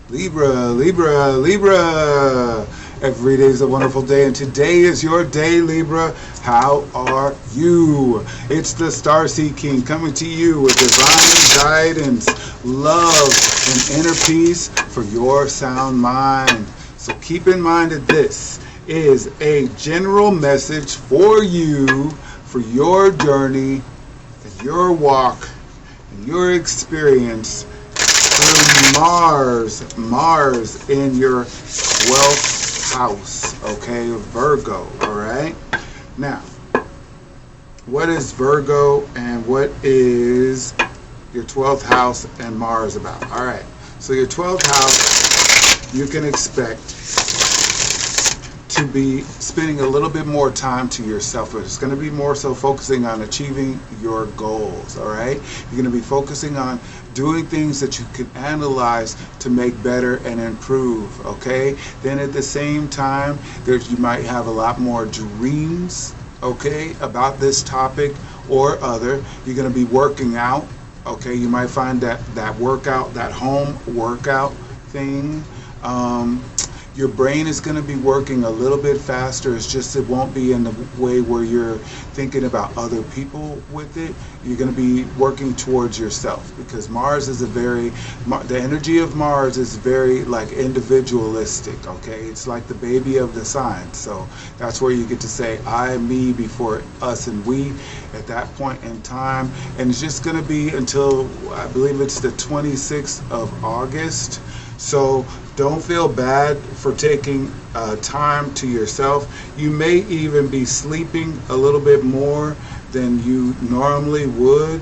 Libra, Libra, Libra. Every day is a wonderful day, and today is your day, Libra. How are you? It's the Starseed King coming to you with divine guidance, love, and inner peace for your sound mind. So keep in mind that this is a general message for you, for your journey, and your walk, and your experience through Mars in your 12th house, okay, Virgo, all right? Now, what is Virgo and what is your 12th house and Mars about? All right, so your 12th house, you can expect to be spending a little bit more time to yourself, but it's going to be more so focusing on achieving your goals, all right? You're going to be focusing on doing things that you can analyze to make better and improve, okay? Then at the same time, you might have a lot more dreams, okay, about this topic or other. You're going to be working out, okay? You might find that workout, that home workout thing, your brain is going to be working a little bit faster. It's just it won't be in the way where you're thinking about other people with it. You're going to be working towards yourself, because Mars is the energy of Mars is very like individualistic, okay? It's like the baby of the sign. So that's where you get to say I, me before us and we at that point in time. And it's just going to be until I believe it's the 26th of August. So don't feel bad for taking time to yourself. You may even be sleeping a little bit more than you normally would.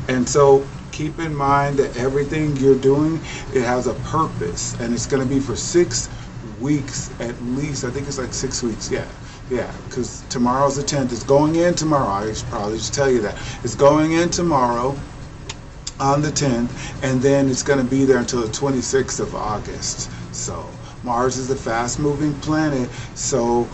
And so keep in mind that everything you're doing, it has a purpose. And it's going to be for 6 weeks at least. I think it's like 6 weeks, yeah, because tomorrow's the 10th. It's going in tomorrow. I should probably just tell you that. It's going in tomorrow on the 10th, and then it's going to be there until the 26th of August. So Mars is a fast-moving planet, so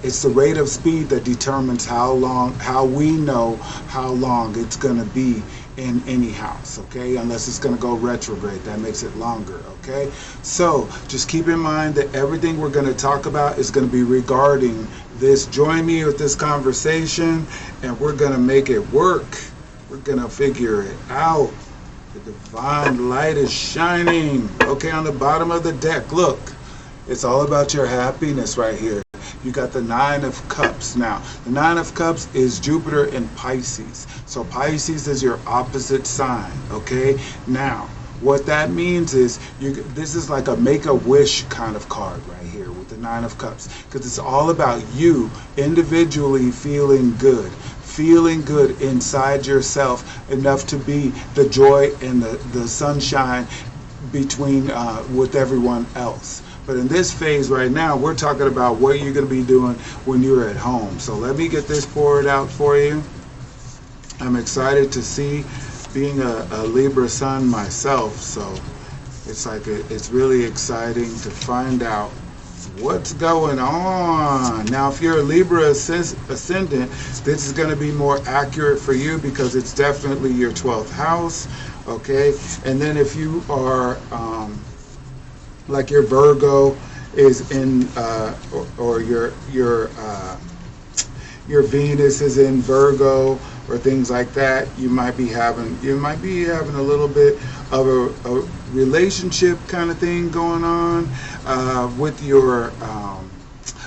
it's the rate of speed that determines how we know how long it's going to be in any house, okay? Unless it's going to go retrograde, that makes it longer, okay? So just keep in mind that everything we're going to talk about is going to be regarding this. Join me with this conversation, and we're going to make it work. We're going to figure it out. The divine light is shining. Okay, on the bottom of the deck, look. It's all about your happiness right here. You got the 9 of Cups. Now, the 9 of Cups is Jupiter in Pisces. So Pisces is your opposite sign, okay? Now, what that means is this is like a make-a-wish kind of card right here with the 9 of Cups, because it's all about you individually feeling good inside yourself, enough to be the joy and the sunshine between with everyone else. But in this phase right now, we're talking about what you're going to be doing when you're at home. So let me get this poured out for you. I'm excited to see, being a Libra sun myself, so it's like it's really exciting to find out what's going on. Now, if you're a Libra ascendant, this is going to be more accurate for you because it's definitely your 12th house, okay? And then if you are like your Virgo is in or your Venus is in Virgo or things like that, you might be having a little bit of a relationship kind of thing going on with your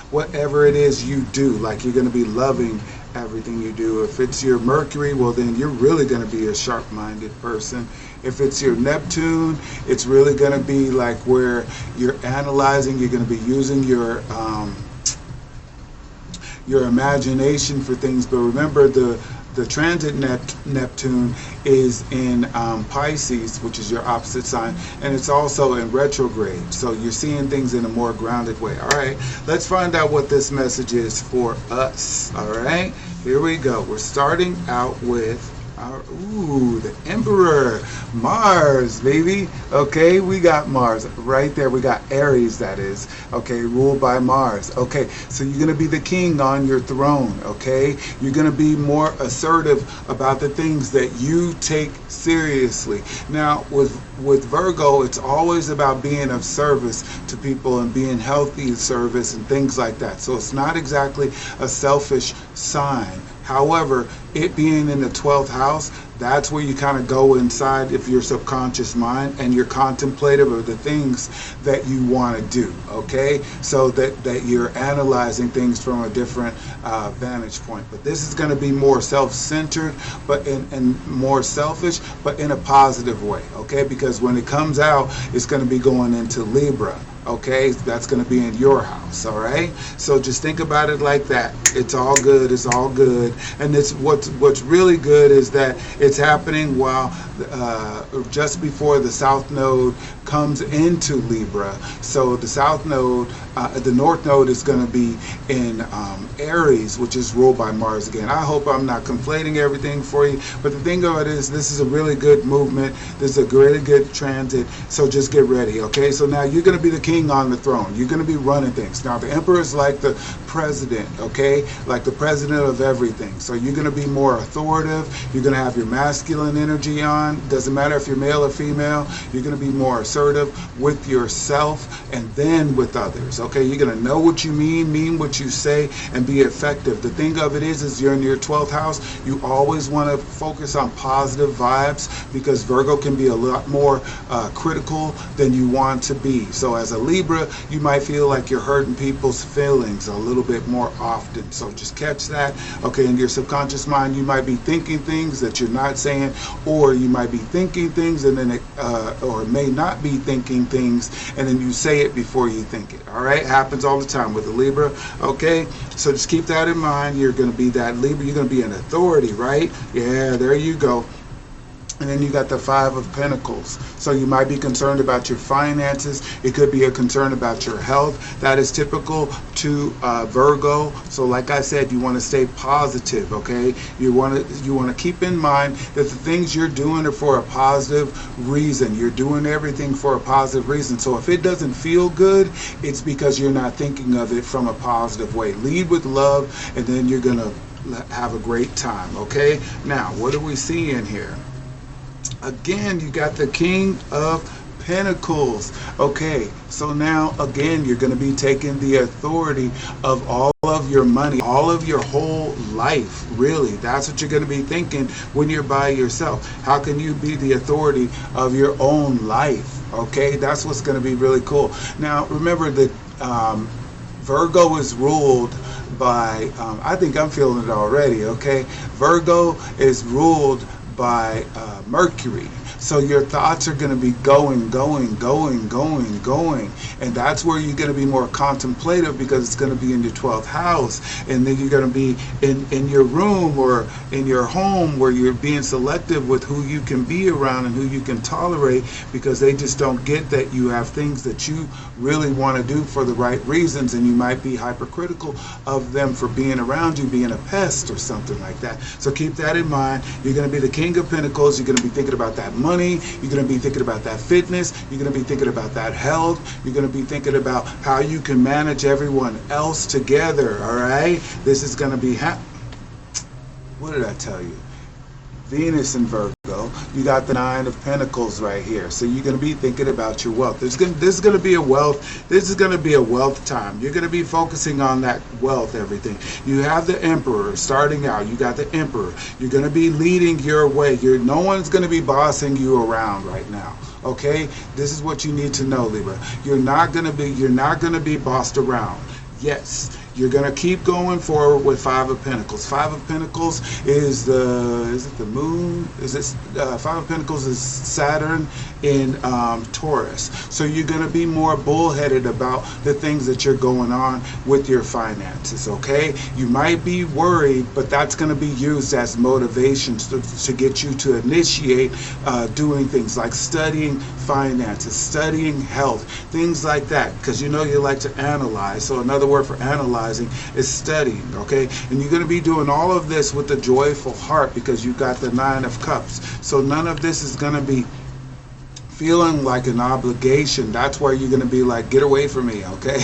whatever it is you do. Like, you're going to be loving everything you do. If it's your Mercury, well, then you're really going to be a sharp-minded person. If it's your Neptune, it's really going to be like where you're analyzing. You're going to be using your imagination for things. But remember, the transit Neptune is in Pisces, which is your opposite sign, and it's also in retrograde. So you're seeing things in a more grounded way. All right, let's find out what this message is for us. All right, here we go. We're starting out with Ooh, the Emperor, Mars, baby. Okay, we got Mars right there. We got Aries, that is. Okay, ruled by Mars. Okay, so you're going to be the king on your throne. Okay, you're going to be more assertive about the things that you take seriously. Now, with Virgo, it's always about being of service to people and being healthy service and things like that. So it's not exactly a selfish sign. However, it being in the 12th house, that's where you kind of go inside of your subconscious mind and you're contemplative of the things that you want to do, okay? So that you're analyzing things from a different vantage point. But this is going to be more self-centered but and more selfish, but in a positive way, okay? Because when it comes out, it's going to be going into Libra. Okay, that's going to be in your house, all right? So just think about it like that. It's all good, it's all good. And it's what's really good is that it's happening while just before the South Node comes into Libra. So the South Node, the North Node is going to be in Aries, which is ruled by Mars again. I hope I'm not conflating everything for you, but the thing of it is this is a really good movement. This is a really good transit, so just get ready, okay? So now you're going to be the king on the throne. You're going to be running things. Now the Emperor is like the president, okay? Like the president of everything. So you're going to be more authoritative. You're going to have your masculine energy on. Doesn't matter if you're male or female. You're going to be more assertive with yourself and then with others, okay? You're going to know what you mean what you say, and be effective. The thing of it is you're in your 12th house. You always want to focus on positive vibes because Virgo can be a lot more critical than you want to be. So as a Libra, you might feel like you're hurting people's feelings a little bit more often. So just catch that. Okay, in your subconscious mind, you might be thinking things that you're not saying, or you might be thinking things and then or may not be thinking things and then you say it before you think it. All right, happens all the time with the Libra. Okay, so just keep that in mind. You're going to be that Libra. You're going to be an authority, right? Yeah, there you go. And then you got the Five of Pentacles. So you might be concerned about your finances. It could be a concern about your health. That is typical to Virgo. So like I said, you want to stay positive, okay? You want to keep in mind that the things you're doing are for a positive reason. You're doing everything for a positive reason. So if it doesn't feel good, it's because you're not thinking of it from a positive way. Lead with love, and then you're going to have a great time, okay? Now, what do we see in here? Again, you got the King of Pentacles. Okay, so now again, you're going to be taking the authority of all of your money, all of your whole life, really. That's what you're going to be thinking when you're by yourself. How can you be the authority of your own life? Okay, that's what's going to be really cool. Now, remember that Virgo is ruled by, I think I'm feeling it already, okay? Virgo is ruled by Mercury. So your thoughts are going to be going, and that's where you're going to be more contemplative because it's going to be in your 12th house, and then you're going to be in your room or in your home where you're being selective with who you can be around and who you can tolerate because they just don't get that you have things that you really want to do for the right reasons, and you might be hypercritical of them for being around you, being a pest or something like that. So keep that in mind. You're going to be the King of Pentacles. You're going to be thinking about that money. You're going to be thinking about that fitness. You're going to be thinking about that health. You're going to be thinking about how you can manage everyone else together. All right, this is going to be what did I tell you? Venus in Virgo. You got the Nine of Pentacles right here. So you're going to be thinking about your wealth. This is going to be a wealth time. You're going to be focusing on that wealth, everything. You have the Emperor starting out. You got the Emperor. You're going to be leading your way. No one's going to be bossing you around right now. Okay? This is what you need to know, Libra. You're not going to be bossed around. Yes, you're going to keep going forward with Five of Pentacles. Five of Pentacles is it the moon? Five of Pentacles is Saturn in Taurus. So you're going to be more bullheaded about the things that you're going on with your finances, okay? You might be worried, but that's going to be used as motivation to get you to initiate doing things like studying finances, studying health, things like that, because you know you like to analyze. So another word for analyze visualizing, is studying, okay? And you're going to be doing all of this with a joyful heart because you got the Nine of Cups. So none of this is going to be feeling like an obligation. That's where you're going to be like, get away from me, okay?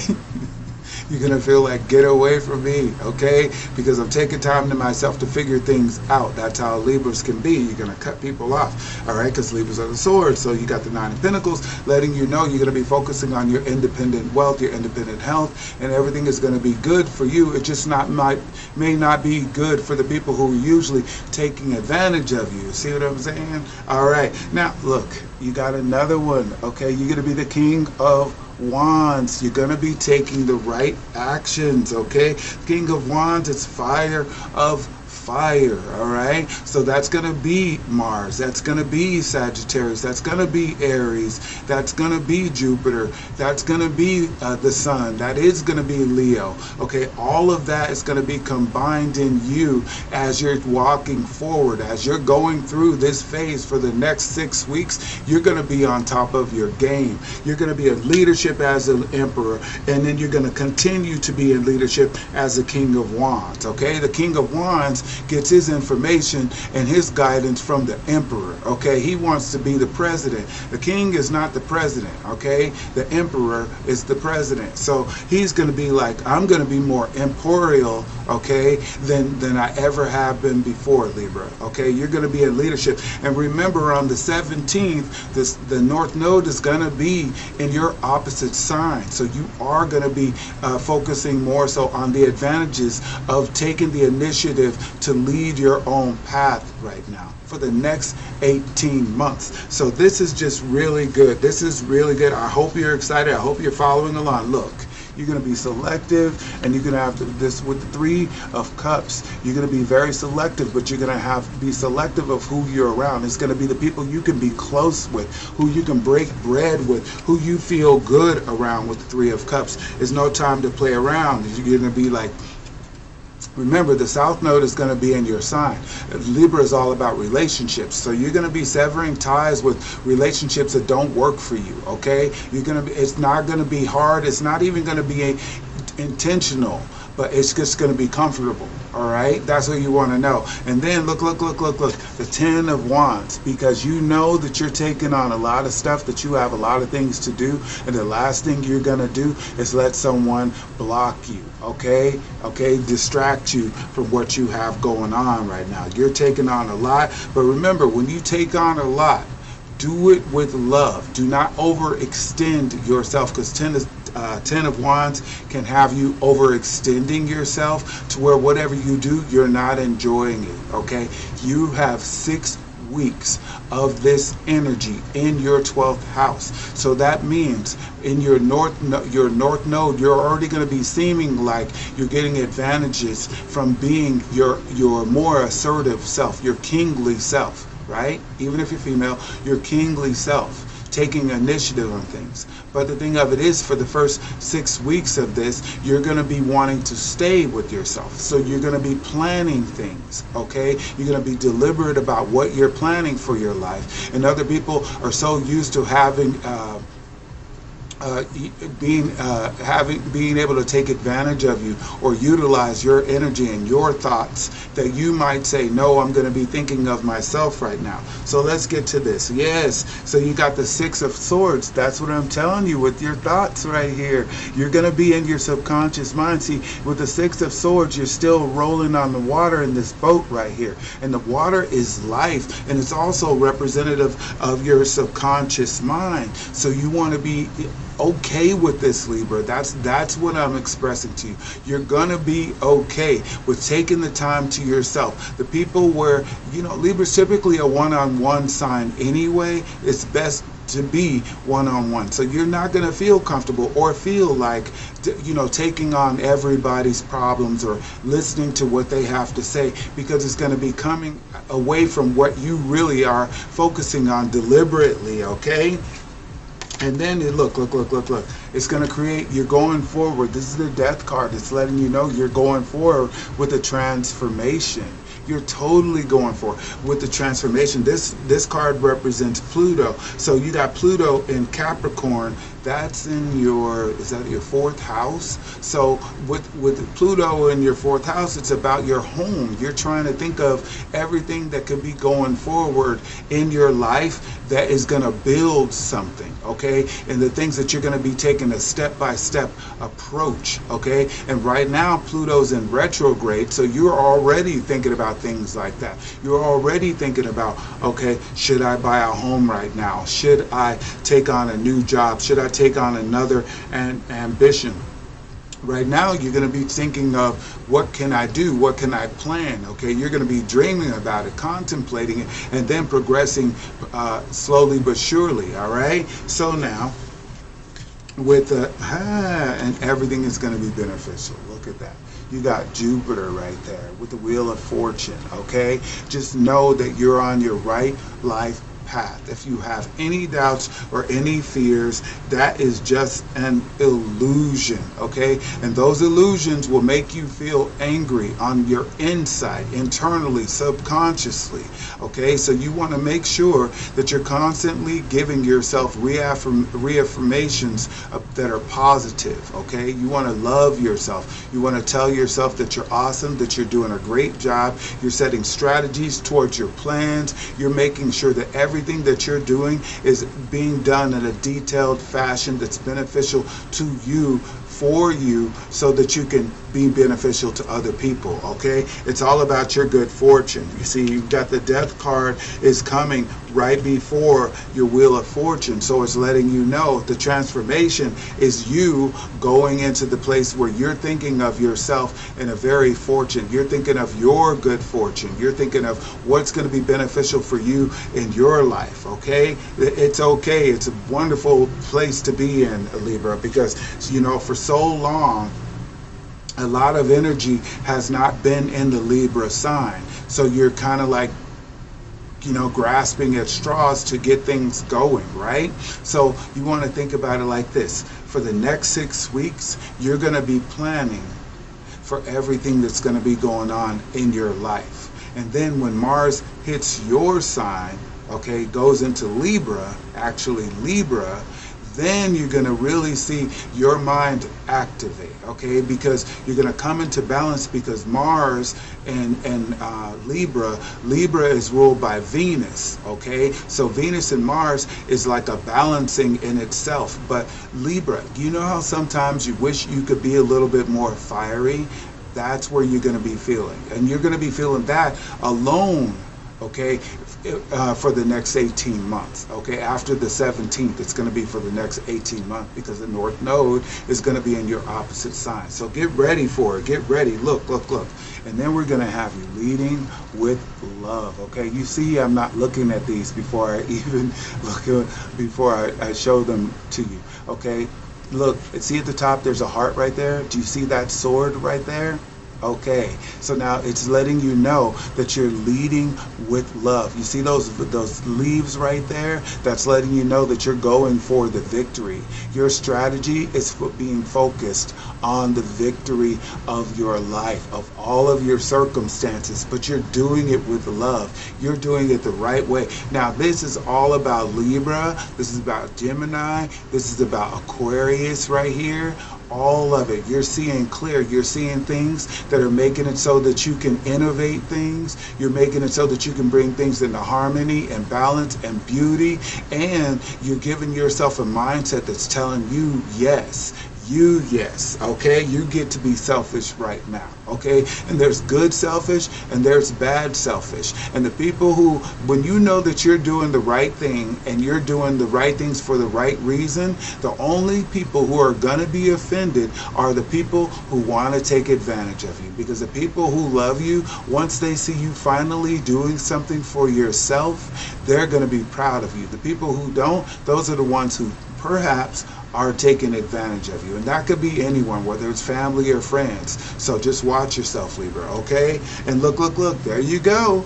You're going to feel like, get away from me, okay? Because I'm taking time to myself to figure things out. That's how Libras can be. You're going to cut people off, all right? Because Libras are the swords. So you got the Nine of Pentacles letting you know you're going to be focusing on your independent wealth, your independent health, and everything is going to be good for you. It just may not be good for the people who are usually taking advantage of you. See what I'm saying? All right. Now, look, you got another one, okay? You're going to be the King of Wands. You're going to be taking the right actions, okay? King of Wands, it's fire of fire, all right? So that's going to be Mars, that's going to be Sagittarius, that's going to be Aries, that's going to be Jupiter, that's going to be the Sun, that is going to be Leo, okay? All of that is going to be combined in you as you're walking forward, as you're going through this phase for the next 6 weeks. You're going to be on top of your game. You're going to be in leadership as an emperor, and then you're going to continue to be in leadership as a King of Wands, okay? The King of Wands gets his information and his guidance from the emperor, okay? He wants to be the president. The king is not the president, okay? The emperor is the president. So he's going to be like, I'm going to be more imperial, okay, than I ever have been before, Libra, okay? You're going to be in leadership. And remember, on the 17th, the North Node is going to be in your opposite sign. So you are going to be focusing more so on the advantages of taking the initiative to lead your own path right now for the next 18 months. So this is just really good. This is really good. I hope you're excited. I hope you're following along. Look, you're going to be selective, and you're going to have this with the Three of Cups. You're going to be very selective, but you're going to be selective of who you're around. It's going to be the people you can be close with, who you can break bread with, who you feel good around with the Three of Cups. There's no time to play around. You're going to be like, remember, the South Node is going to be in your sign. Libra is all about relationships. So you're going to be severing ties with relationships that don't work for you, okay? You're going to be, it's not going to be hard. It's not even going to be intentional, but it's just going to be comfortable, all right? That's what you want to know. And then look, the Ten of Wands, because you know that you're taking on a lot of stuff, that you have a lot of things to do, and the last thing you're going to do is let someone block you, okay? Okay, distract you from what you have going on right now. You're taking on a lot, but remember, when you take on a lot, do it with love. Do not overextend yourself, because Ten of Wands can have you overextending yourself to where whatever you do, you're not enjoying it, okay? You have 6 weeks of this energy in your 12th house. So that means in your north node, you're already going to be seeming like you're getting advantages from being your more assertive self, your kingly self, right? Even if you're female, your kingly self, taking initiative on things. But the thing of it is, for the first 6 weeks of this, you're going to be wanting to stay with yourself. So you're going to be planning things, okay? You're going to be deliberate about what you're planning for your life. And other people are so used to having being able to take advantage of you or utilize your energy and your thoughts, that you might say, no, I'm going to be thinking of myself right now. So let's get to this. Yes, so you got the Six of Swords. That's what I'm telling you with your thoughts right here. You're going to be in your subconscious mind. See, with the Six of Swords, you're still rolling on the water in this boat right here. And the water is life, and it's also representative of your subconscious mind. So you want to be okay with this, Libra. That's what I'm expressing to you. You're gonna be okay with taking the time to yourself. The people where, Libra's typically a one-on-one sign anyway. It's best to be one-on-one. So you're not going to feel comfortable or feel like, taking on everybody's problems or listening to what they have to say, because it's going to be coming away from what you really are focusing on deliberately, okay? And then look. It's going to create, you're going forward. This is the Death card. It's letting you know you're going forward with a transformation. You're totally going for it. With the transformation, this card represents Pluto. So you got Pluto in Capricorn. That's in your, is that your fourth house? So with Pluto in your fourth house, it's about your home. You're trying to think of everything that could be going forward in your life that is going to build something, okay? And the things that you're going to be taking a step-by-step approach, okay? And right now, Pluto's in retrograde, so you're already thinking about things like that. You're already thinking about, okay, should I buy a home right now? Should I take on a new job? Should I take on another ambition? Right now, you're going to be thinking of, what can I do? What can I plan? Okay, you're going to be dreaming about it, contemplating it, and then progressing slowly but surely, all right? So now, with the, and everything is going to be beneficial. Look at that. You got Jupiter right there with the Wheel of Fortune, okay? Just know that you're on your right life path. If you have any doubts or any fears, that is just an illusion, okay? And those illusions will make you feel angry on your inside, internally, subconsciously, okay? So you want to make sure that you're constantly giving yourself reaffirmations that are positive, okay? You want to love yourself. You want to tell yourself that you're awesome, that you're doing a great job. You're setting strategies towards your plans. You're making sure that everything that you're doing is being done in a detailed fashion that's beneficial to you, for you, so that you can be beneficial to other people, okay? It's all about your good fortune. You see, you've got the Death card is coming right before your Wheel of Fortune, so it's letting you know the transformation is you going into the place where you're thinking of yourself in a very fortune. You're thinking of your good fortune. You're thinking of what's going to be beneficial for you in your life, okay? It's okay. It's a wonderful place to be in, Libra, because, you know, for so long, a lot of energy has not been in the Libra sign. So you're kind of like, you know, grasping at straws to get things going, right? So you want to think about it like this. For the next 6 weeks, you're going to be planning for everything that's going to be going on in your life. And then when Mars hits your sign, okay, goes into Libra, actually Libra, then you're going to really see your mind activate, okay? Because you're going to come into balance, because Mars and Libra is ruled by Venus, okay? So Venus and Mars is like a balancing in itself. But Libra, you know how sometimes you wish you could be a little bit more fiery? That's where you're going to be feeling. And you're going to be feeling that alone, okay, for the next 18 months, okay? After the 17th, it's going to be for the next 18 months, because the North Node is going to be in your opposite sign. So get ready for it. Get ready. Look, look, look. And then we're going to have you leading with love, okay? You see, I'm not looking at these before I even before I show them to you, okay? Look, see at the top, there's a heart right there. Do you see that sword right there? Okay, so now it's letting you know that you're leading with love. You see those leaves right there? That's letting you know that you're going for the victory. Your strategy is being focused on the victory of your life, of all of your circumstances, but you're doing it with love. You're doing it the right way. Now, this is all about Libra. This is about Gemini. This is about Aquarius right here. All of it. You're seeing clear. You're seeing things that are making it so that you can innovate things. You're making it so that you can bring things into harmony and balance and beauty. And you're giving yourself a mindset that's telling you yes. Yes, okay? You get to be selfish right now, okay? And there's good selfish and there's bad selfish. And the people who, when you know that you're doing the right thing and you're doing the right things for the right reason, the only people who are going to be offended are the people who want to take advantage of you. Because the people who love you, once they see you finally doing something for yourself, they're going to be proud of you. The people who don't, those are the ones who perhaps are taking advantage of you. And that could be anyone, whether it's family or friends. So just watch yourself, Libra, okay? And look, look, look, there you go.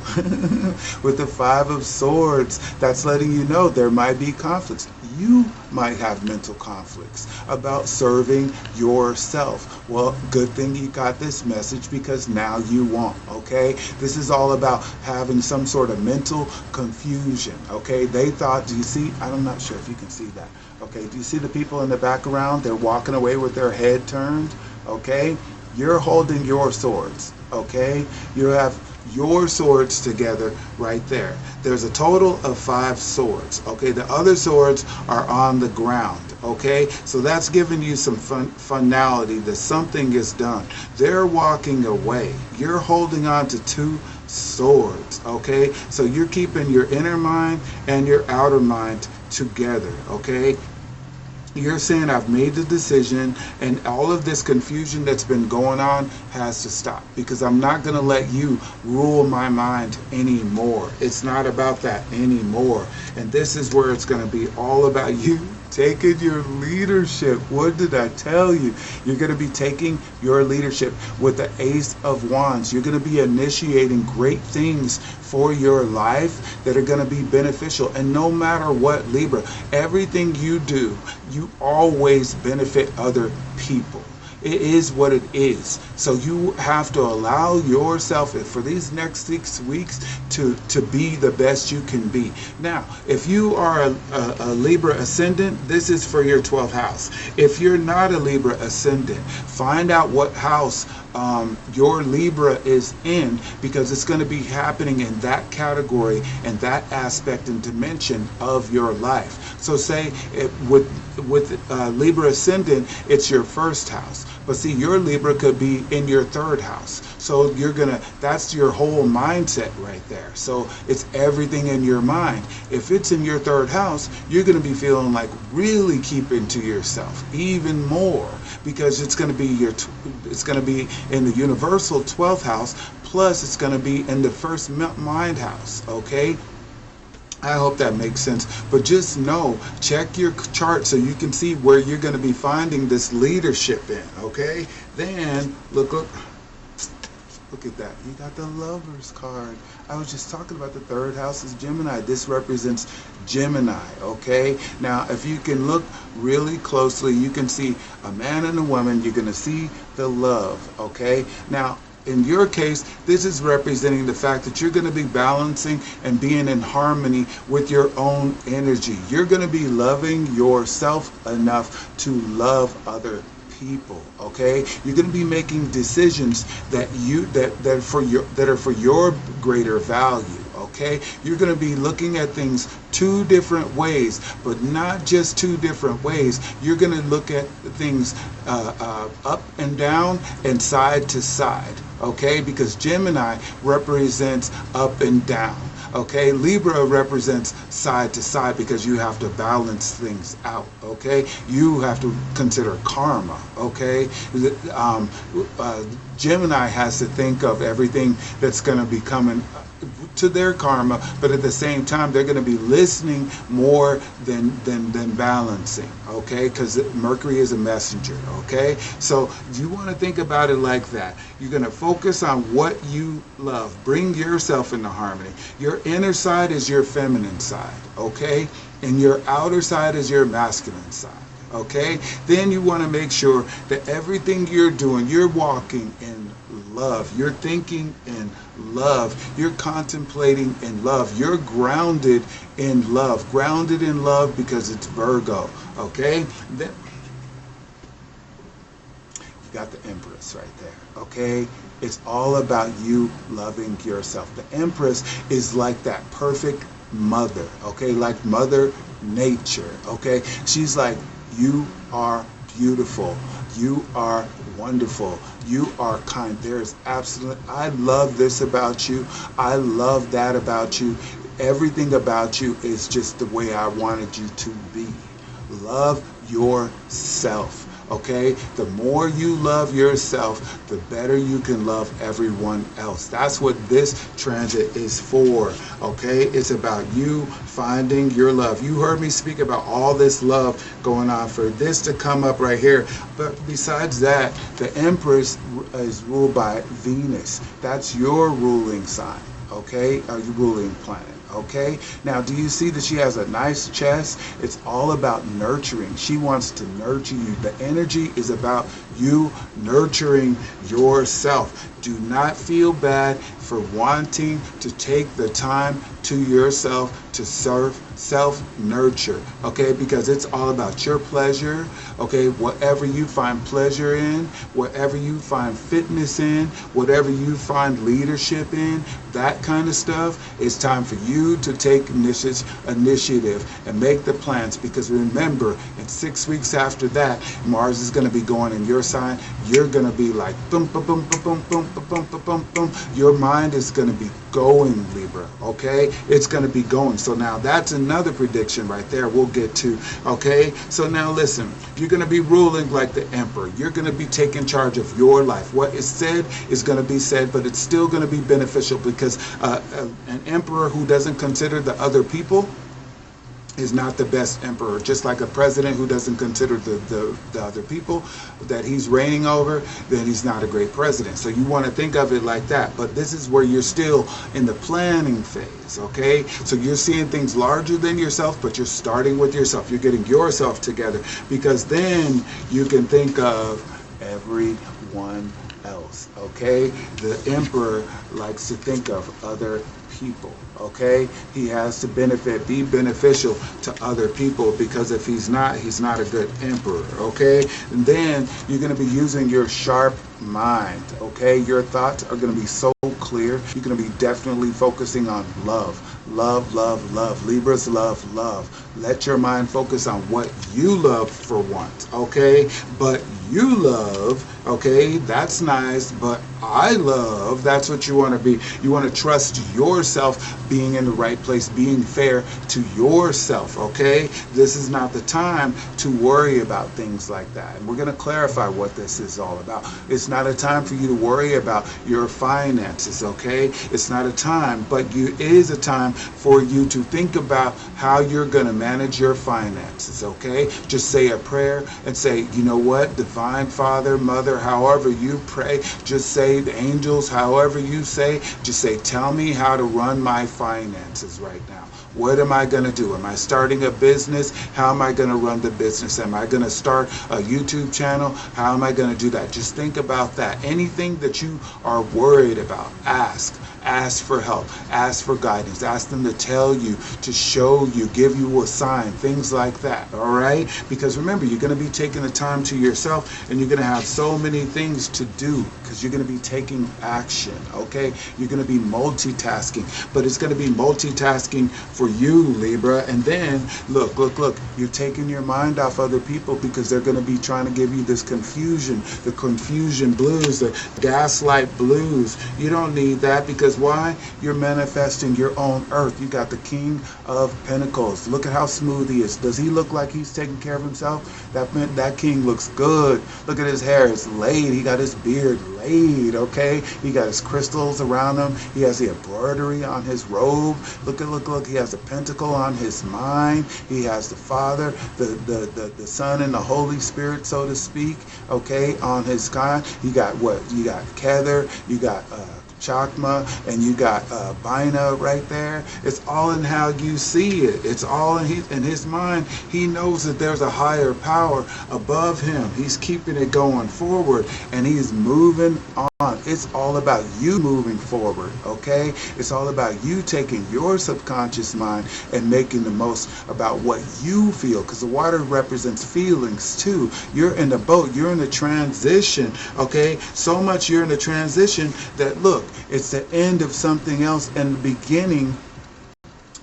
With the 5 of Swords, that's letting you know there might be conflicts. You might have mental conflicts about serving yourself. Well, good thing you got this message, because now you won't, okay? This is all about having some sort of mental confusion, okay? They thought, do you see, I'm not sure if you can see that, okay? Do you see the people in the background? They're walking away with their head turned, okay? You're holding your swords, okay? You have your swords together right there. There's a total of 5 swords, okay? The other swords are on the ground, okay? So that's giving you some finality that something is done. They're walking away. You're holding on to 2 swords, okay? So you're keeping your inner mind and your outer mind together, okay? You're saying, I've made the decision, and all of this confusion that's been going on has to stop, because I'm not going to let you rule my mind anymore. It's not about that anymore. And this is where it's going to be all about you taking your leadership. What did I tell you? You're going to be taking your leadership with the Ace of Wands. You're going to be initiating great things for your life that are going to be beneficial. And no matter what, Libra, everything you do, you always benefit other people. It is what it is. So you have to allow yourself for these next 6 weeks to be the best you can be. Now, if you are a Libra ascendant, this is for your 12th house. If you're not a Libra ascendant, find out what house your Libra is in, because it's going to be happening in that category and that aspect and dimension of your life. So say with Libra ascendant, it's your 1st house. But see, your Libra could be in your 3rd house. So that's your whole mindset right there. So it's everything in your mind. If it's in your 3rd house, you're going to be feeling like really keeping to yourself even more, because it's going to be in the universal 12th house, plus it's going to be in the 1st mind house, okay? I hope that makes sense. But just know, check your chart so you can see where you're going to be finding this leadership in, okay? Then, look at that. You got the Lovers card. I was just talking about the 3rd house is Gemini. This represents Gemini, okay? Now, if you can look really closely, you can see a man and a woman. You're going to see the love, okay? Now, in your case, this is representing the fact that you're going to be balancing and being in harmony with your own energy. You're going to be loving yourself enough to love other people, okay? You're going to be making decisions that are for your greater value, okay? You're going to be looking at things 2 different ways, but not just 2 different ways. You're going to look at things up and down and side to side, okay? Because Gemini represents up and down. Okay, Libra represents side to side, because you have to balance things out, okay? You have to consider karma, okay? Gemini has to think of everything that's going to be coming to their karma, but at the same time, they're going to be listening more than balancing, okay? Because Mercury is a messenger, okay? So you want to think about it like that. You're going to focus on what you love. Bring yourself into harmony. Your inner side is your feminine side, okay? And your outer side is your masculine side. Okay, then you want to make sure that everything you're doing, you're walking in love, you're thinking in love, you're contemplating in love, you're grounded in love because it's Virgo. Okay, then you got the Empress right there. Okay, it's all about you loving yourself. The Empress is like that perfect mother, okay, like Mother Nature. Okay, she's like, you are beautiful. You are wonderful. You are kind. There's I love this about you. I love that about you. Everything about you is just the way I wanted you to be. Love yourself. Okay? The more you love yourself, the better you can love everyone else. That's what this transit is for. Okay? It's about you finding your love. You heard me speak about all this love going on for this to come up right here. But besides that, the Empress is ruled by Venus. That's your ruling sign. Okay? Or your ruling planet. okay? Now, do you see that she has a nice chest? It's all about nurturing. She wants to nurture you. The energy is about you nurturing yourself. Do not feel bad for wanting to take the time to yourself to self-nurture, okay? Because it's all about your pleasure, okay? Whatever you find pleasure in, whatever you find fitness in, whatever you find leadership in, that kind of stuff, it's time for you to take initiative and make the plans. Because remember, in 6 weeks after that, Mars is going to be going in your sign. You're going to be like boom, boom, boom, boom, boom, boom, boom, boom, boom, boom. Your mind is going to be going, Libra, okay? It's going to be going. So now that's another prediction right there we'll get to, okay? So now listen, you're going to be ruling like the emperor. You're going to be taking charge of your life. What is said is going to be said, but it's still going to be beneficial, because an emperor who doesn't consider the other people is not the best emperor. Just like a president who doesn't consider the other people that he's reigning over, then he's not a great president. So you want to think of it like that. But this is where you're still in the planning phase, okay? So you're seeing things larger than yourself, but you're starting with yourself. You're getting yourself together, because then you can think of everyone else, okay? The emperor likes to think of other people, okay? He has to be beneficial to other people, because if he's not a good emperor, okay? And then you're going to be using your sharp mind, okay? Your thoughts are going to be so clear. You're going to be definitely focusing on love. Love, love, love. Libras love, love. Let your mind focus on what you love for once, okay? But you love, okay, that's nice, but I love, that's what you want to be. You want to trust yourself being in the right place, being fair to yourself, okay? This is not the time to worry about things like that. And we're going to clarify what this is all about. It's not a time for you to worry about your finances, okay? It's not a time, but it is a time for you to think about how you're going to manage your finances, okay? Just say a prayer and say, you know what, Divine Father, Mother, however you pray, just say the angels, however you say, just say, tell me how to run my finances right now. What am I going to do? Am I starting a business? How am I going to run the business? Am I going to start a YouTube channel? How am I going to do that? Just think about that. Anything that you are worried about, ask. Ask for help. Ask for guidance. Ask them to tell you, to show you, give you a sign, things like that, all right? Because remember, you're going to be taking the time to yourself, and you're going to have so many things to do, because you're going to be taking action, okay? You're going to be multitasking, but it's going to be multitasking for you, Libra. And then, look, you're taking your mind off other people, because they're going to be trying to give you this confusion, the confusion blues, the gaslight blues. You don't need that, because why? You're manifesting your own earth. You got the King of Pentacles. Look at how smooth he is. Does he look like he's taking care of himself? That king looks good. Look at his hair. It's laid. He got his beard laid, okay? He got his crystals around him. He has the embroidery on his robe. Look. He has a pentacle on his mind. He has the Father, the Son, and the Holy Spirit, so to speak, okay, on his sky. You got what? You got Kether. You got Chakma, and you got Bina right there. It's all in how you see it. It's all in his mind. He knows that there's a higher power above him. He's keeping it going forward, and he's moving on. It's all about you moving forward, okay? It's all about you taking your subconscious mind and making the most about what you feel, because the water represents feelings too. You're in the boat. You're in the transition, okay? So much you're in the transition that, look, it's the end of something else and the beginning,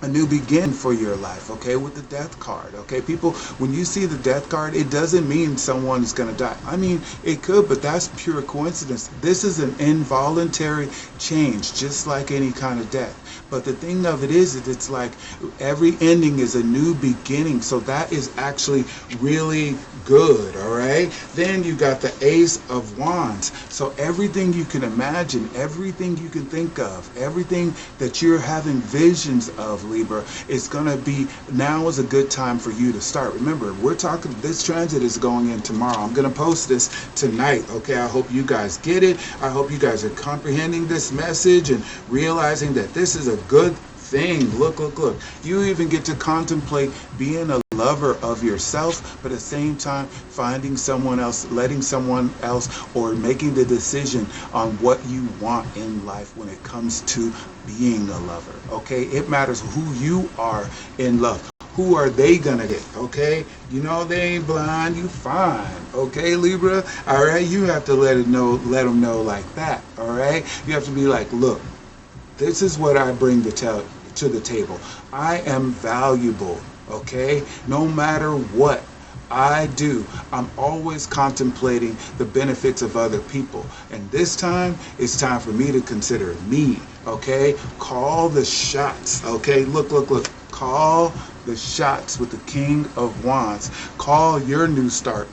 a new beginning for your life, okay, with the death card, okay? People, when you see the death card, it doesn't mean someone is going to die. I mean, it could, but that's pure coincidence. This is an involuntary change, just like any kind of death. But the thing of it is that it's like every ending is a new beginning. So that is actually really good, all right? Then you got the Ace of Wands. So everything you can imagine, everything you can think of, everything that you're having visions of, Libra, is going to be, now is a good time for you to start. Remember, we're talking, this transit is going in tomorrow. I'm going to post this tonight, okay? I hope you guys get it. I hope you guys are comprehending this message and realizing that this is a good thing. Look, look, look. You even get to contemplate being a lover of yourself, but at the same time finding someone else, letting someone else, or making the decision on what you want in life when it comes to being a lover. Okay, it matters who you are in love. Who are they gonna get? Okay, you know they ain't blind, you fine. Okay, Libra. All right, you have to let them know like that. All right, you have to be like, look, this is what I bring to the table. I am valuable. Okay, no matter what I do, I'm always contemplating the benefits of other people. And this time, it's time for me to consider me. Okay, call the shots. Okay, look, look, look. Call the shots with the King of Wands. Call your new start,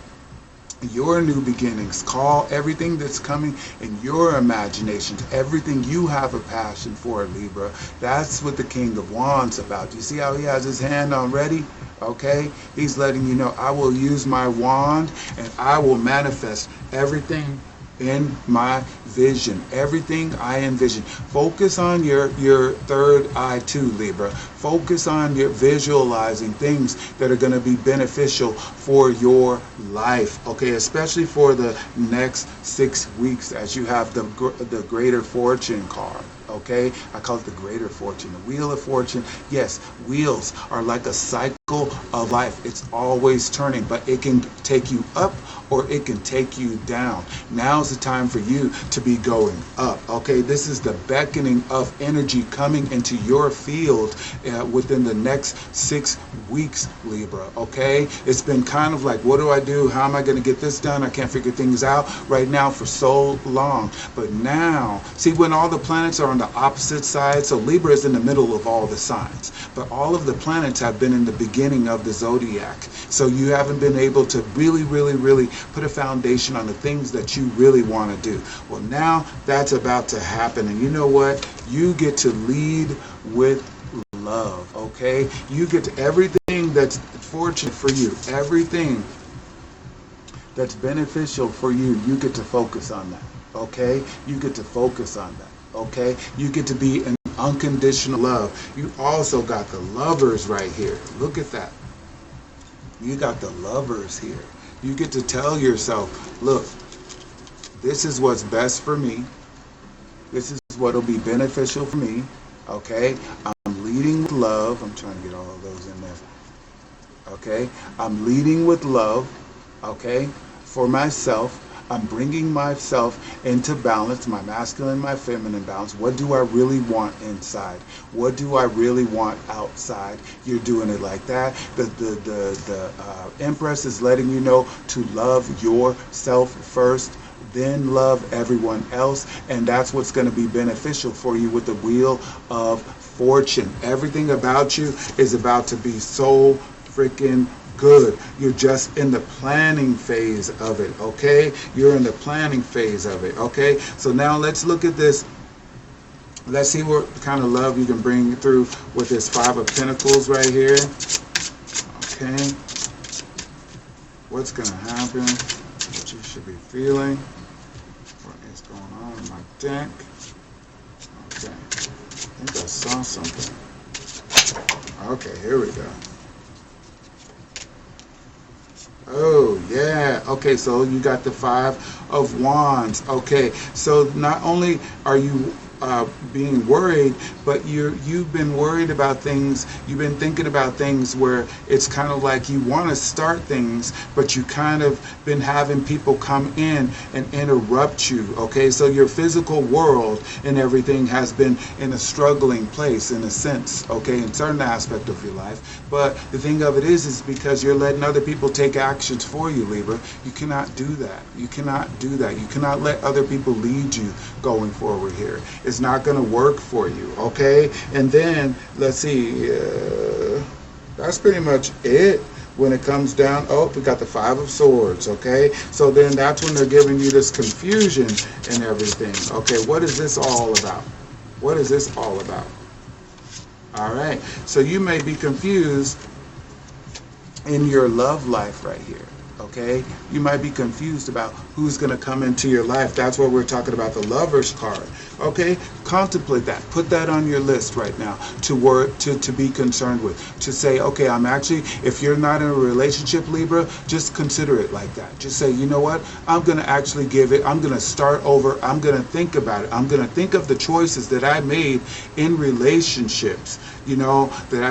your new beginnings. Call everything that's coming in your imaginations, everything you have a passion for, Libra. That's what the King of Wands about. You see how he has his hand on ready? Okay, he's letting you know, I will use my wand and I will manifest everything in my vision, everything I envision. Focus on your third eye too, Libra. Focus on your visualizing things that are going to be beneficial for your life, okay, especially for the next 6 weeks as you have the Greater Fortune card. Okay, I call it the Greater Fortune, the Wheel of Fortune. Yes, wheels are like a cycle of life. It's always turning, but it can take you up or it can take you down. Now's the time for you to be going up. Okay, this is the beckoning of energy coming into your field within the next 6 weeks, Libra. Okay, it's been kind of like, what do I do? How am I going to get this done? I can't figure things out right now for so long. But now, see, when all the planets are on the opposite side, so Libra is in the middle of all the signs, but all of the planets have been in the beginning of the zodiac. So you haven't been able to really put a foundation on the things that you really want to do. Well, now that's about to happen, and you know what? You get to lead with love, okay? You get to everything that's fortunate for you, everything that's beneficial for you, you get to focus on that, okay? You get to focus on that. Okay, you get to be in unconditional love. You also got the lovers right here. Look at that. You got the lovers here. You get to tell yourself, look, this is what's best for me. This is what will be beneficial for me. Okay, I'm leading with love. I'm trying to get all of those in there. Okay, I'm leading with love. Okay, for myself. I'm bringing myself into balance, my masculine, my feminine balance. What do I really want inside? What do I really want outside? You're doing it like that. The Empress is letting you know to love yourself first, then love everyone else, and that's what's going to be beneficial for you with the Wheel of Fortune. Everything about you is about to be so freaking good. You're just in the planning phase of it, okay? You're in the planning phase of it, okay? So now let's look at this. Let's see what kind of love you can bring through with this Five of Pentacles right here. Okay. What's going to happen? What you should be feeling. What is going on in my deck? Okay. I think I saw something. Okay, here we go. Oh, yeah. Okay, so you got the Five of Wands. Okay, so not only are you being worried, but you've been worried about things, you've been thinking about things where it's kind of like you want to start things, but you kind of been having people come in and interrupt you, okay? So your physical world and everything has been in a struggling place in a sense, okay, in certain aspect of your life. But the thing of it is because you're letting other people take actions for you, Libra. You cannot do that. You cannot do that. You cannot let other people lead you going forward here. It's not going to work for you, okay? And then, let's see, that's pretty much it when it comes down. Oh, we got the Five of Swords, okay? So then that's when they're giving you this confusion and everything. Okay, what is this all about? What is this all about? All right, so you may be confused in your love life right here, okay? You might be confused about who's going to come into your life. That's what we're talking about, the Lover's card, okay? Contemplate that. Put that on your list right now to be concerned with. To say, okay, I'm actually, if you're not in a relationship, Libra, just consider it like that. Just say, you know what? I'm going to actually give it, I'm going to start over. I'm going to think about it. I'm going to think of the choices that I made in relationships, you know, that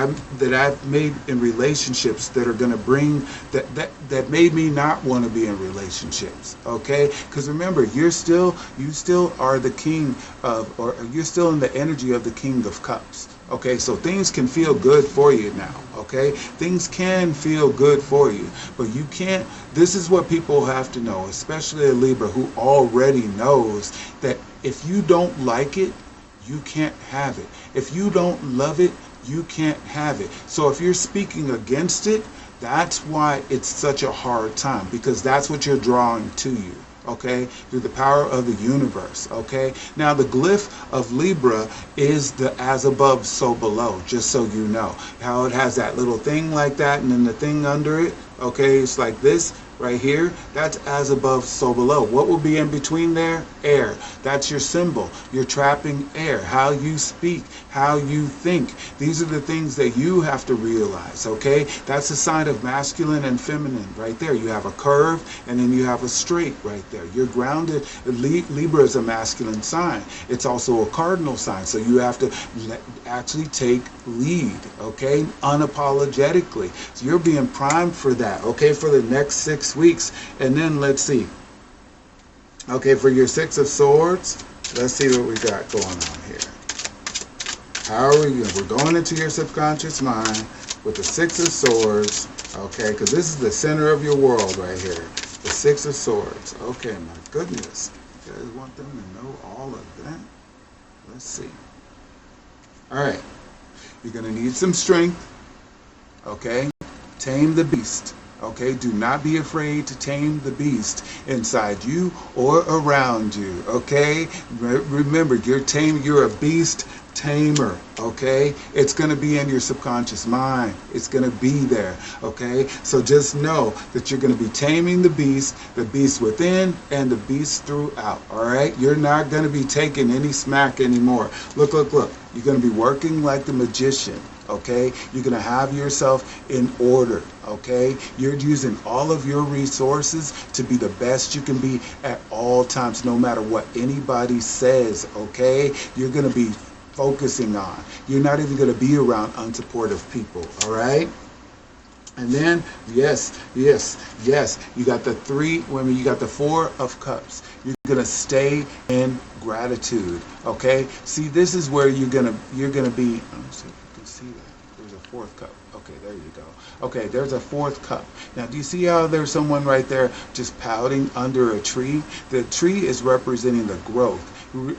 I've made in relationships that are going to bring, that made me not want to be in relationships, okay? Because remember, you still are the king of, or you're still in the energy of the King of Cups. Okay, so things can feel good for you now, okay? Things can feel good for you, but you can't, this is what people have to know, especially a Libra who already knows that if you don't like it, you can't have it. If you don't love it, you can't have it. So if you're speaking against it, that's why it's such a hard time, because that's what you're drawing to you. Okay, through the power of the universe. Okay, now the glyph of Libra is the as above so below, just so you know how it has that little thing like that and then the thing under it. Okay, it's like this right here. That's as above so below. What will be in between there? Air. That's your symbol. You're trapping air. How you speak, how you think, these are the things that you have to realize. Okay, that's a sign of masculine and feminine right there. You have a curve and then you have a straight right there. You're grounded. Libra is a masculine sign. It's also a cardinal sign, so you have to actually take lead, okay, unapologetically. So you're being primed for that, okay, for the next 6 weeks. And then let's see, okay, for your Six of Swords, let's see what we got going on here. How are we? We're going into your subconscious mind with the Six of Swords, okay, because this is the center of your world right here. The Six of Swords. Okay, my goodness. You guys want them to know all of that? Let's see. All right. You're going to need some strength, okay? Tame the beast, okay? Do not be afraid to tame the beast inside you or around you, okay? Remember, you're a beast tamer, okay? It's going to be in your subconscious mind. It's going to be there, okay? So just know that you're going to be taming the beast within and the beast throughout, all right? You're not going to be taking any smack anymore. Look, look, look. You're going to be working like the magician, okay? You're going to have yourself in order, okay? You're using all of your resources to be the best you can be at all times, no matter what anybody says, okay? You're going to be focusing on. You're not even going to be around unsupportive people, all right? And then, yes, you got the you got the Four of Cups. You're going to stay in gratitude, okay? See, this is where you're going to be, let me see if you can see that. There's a fourth cup. Okay, there you go. Okay, there's a fourth cup. Now, do you see how there's someone right there just pouting under a tree? The tree is representing the growth,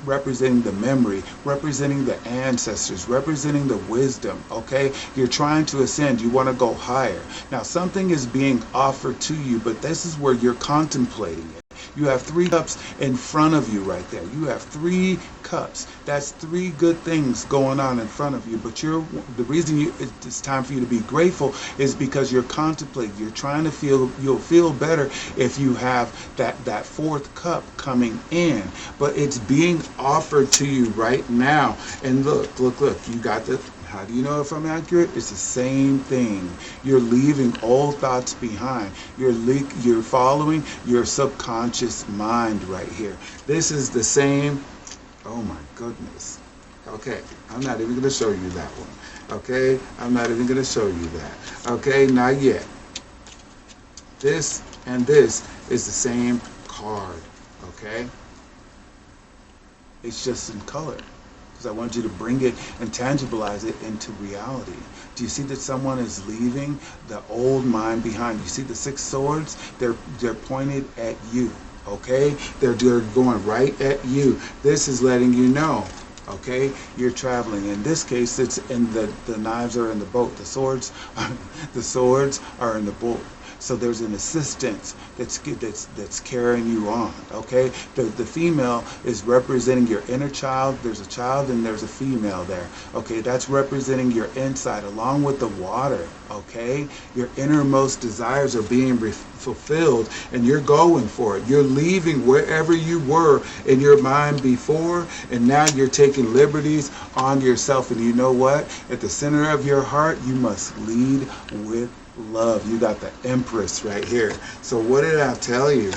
representing the memory, representing the ancestors, representing the wisdom, okay? You're trying to ascend. You want to go higher. Now, something is being offered to you, but this is where you're contemplating it. You have 3 cups in front of you right there. You have 3 cups. That's 3 good things going on in front of you. But the reason it's time for you to be grateful is because you're contemplating. You're trying to feel, you'll feel better if you have that 4th cup coming in. But it's being offered to you right now. And look, look, look. You got the... How do you know if I'm accurate? It's the same thing. You're leaving old thoughts behind. You're following your subconscious mind right here. This is the same. Oh my goodness. Okay, I'm not even going to show you that one. Okay, I'm not even going to show you that. Okay, not yet. This and this is the same card. Okay? It's just in color. I want you to bring it and tangibilize it into reality. Do you see that someone is leaving the old mind behind? You see the 6 swords? They're pointed at you, okay? They're going right at you. This is letting you know, okay? You're traveling. In this case, it's in the knives are in the boat. The swords are in the boat. So there's an assistance that's carrying you on, okay? The female is representing your inner child. There's a child and there's a female there, okay? That's representing your inside along with the water, okay? Your innermost desires are being fulfilled, and you're going for it. You're leaving wherever you were in your mind before, and now you're taking liberties on yourself. And you know what? At the center of your heart, you must lead with love. You got the Empress right here. So what did I tell you?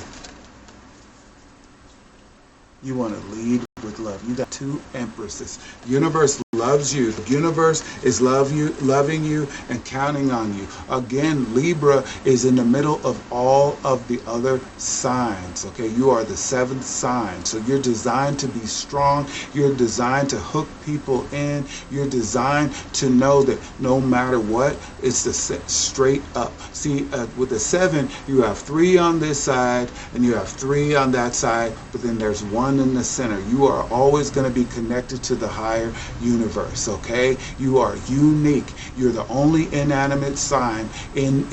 You want to lead with love. You got two Empresses. Universe loves you. The universe is loving you and counting on you. Again, Libra is in the middle of all of the other signs. Okay, you are the seventh sign. So you're designed to be strong. You're designed to hook people in. You're designed to know that no matter what, it's the straight up. See, with the 7, you have 3 on this side and you have 3 on that side, but then there's 1 in the center. You are always going to be connected to the higher universe, okay? You are unique. You're the only inanimate sign in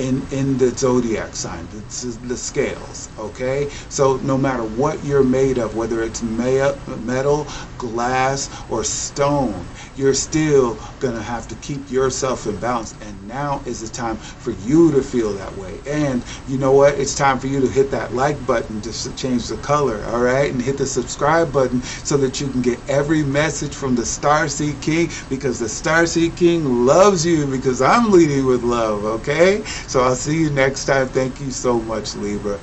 the zodiac sign, the scales, okay? So no matter what you're made of, whether it's metal, glass, or stone, you're still going to have to keep yourself in balance. And now is the time for you to feel that way. And you know what? It's time for you to hit that like button just to change the color, all right? And hit the subscribe button so that you can get every message from the Starseed King, because the Starseed King loves you, because I'm leading with love, okay? So I'll see you next time. Thank you so much, Libra.